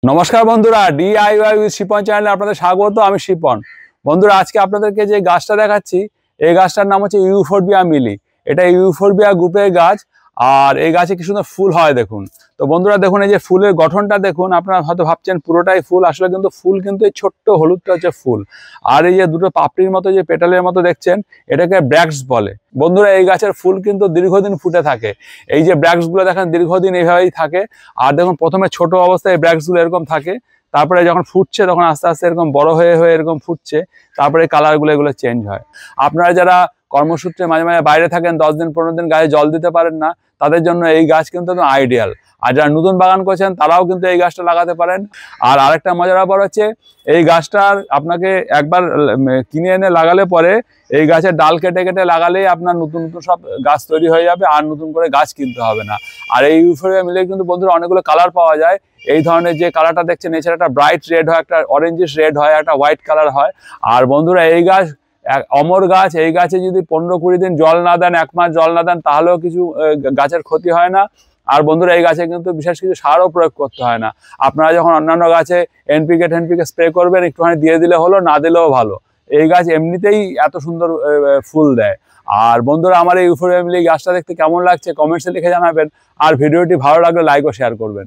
নমস্কার বন্ধুরা, DIY with Shipon চ্যানেলে আপনাদের স্বাগত। আমি শিপন। বন্ধুরা, আজকে আপনাদেরকে যে গাছটা দেখাচ্ছি, এই গাছটার নাম হচ্ছে ইউফোরবিয়া মিলি। এটা ইউফোরবিয়া গ্রুপের গাছ, আর এই গাছে কি সুন্দর ফুল হয় দেখুন। তো বন্ধুরা দেখুন, এই যে ফুলের গঠনটা দেখুন। আপনারা হয়তো ভাবছেন পুরোটাই ফুল, আসলে কিন্তু ফুল কিন্তু এই ছোট্ট হলুদটা হচ্ছে ফুল। আর এই যে দুটো পাপড়ির মতো যে পেটালের মতো দেখছেন, এটাকে ব্র্যাক্টস বলে। বন্ধুরা, এই গাছের ফুল কিন্তু দীর্ঘদিন ফুটে থাকে। এই যে ব্র্যাক্টসগুলো দেখেন দীর্ঘদিন এইভাবেই থাকে। আর দেখুন, প্রথমে ছোট অবস্থায় এই ব্র্যাক্টসগুলো এরকম থাকে, তারপরে যখন ফুটছে তখন আস্তে আস্তে এরকম বড় হয়ে হয়ে এরকম ফুটছে, তারপরে কালারগুলো এগুলো চেঞ্জ হয়। আপনারা যারা কর্মসূত্রে মাঝে মাঝে বাইরে থাকেন, 10 দিন 15 দিন গায়ে জল দিতে পারেন না, তাদের জন্য এই গাছ কিন্তু একদম আইডিয়াল। আর যারা নতুন বাগান করছেন তারাও কিন্তু এই গাছটা লাগাতে পারেন। আর আরেকটা মজার ব্যাপার হচ্ছে, এই গাছটার আপনাকে একবার কিনে এনে লাগালে পরে এই গাছের ডাল কেটে কেটে লাগালেই আপনার নতুন নতুন সব গাছ তৈরি হয়ে যাবে, আর নতুন করে গাছ কিনতে হবে না। আর এই ইউফোরবিয়া মিলে কিন্তু বন্ধুরা অনেকগুলো কালার পাওয়া যায়। এই ধরনের যে কালারটা দেখছেন, এছাড়া একটা ব্রাইট রেড হয়, একটা অরেঞ্জিশ রেড হয়, একটা হোয়াইট কালার হয়। আর বন্ধুরা, এই গাছ অমর গাছ। এই গাছে যদি 15-20 দিন জল না দেন, 1 মাস জল না দেন, তাহলেও কিছু গাছের ক্ষতি হয় না। আর বন্ধুরা, এই গাছে কিন্তু বিশেষ কিছু সারও প্রয়োগ করতে হয় না। আপনারা যখন অন্যান্য গাছে এনপিকে স্প্রে করবেন, একটুখানি দিয়ে দিলে হলো, না দিলেও ভালো। এই গাছ এমনিতেই এত সুন্দর ফুল দেয়। আর বন্ধুরা, আমার এই ইউফোরবিয়া মিলি গাছটা দেখতে কেমন লাগছে কমেন্টসে লিখে জানাবেন। আর ভিডিওটি ভালো লাগলে লাইক ও শেয়ার করবেন।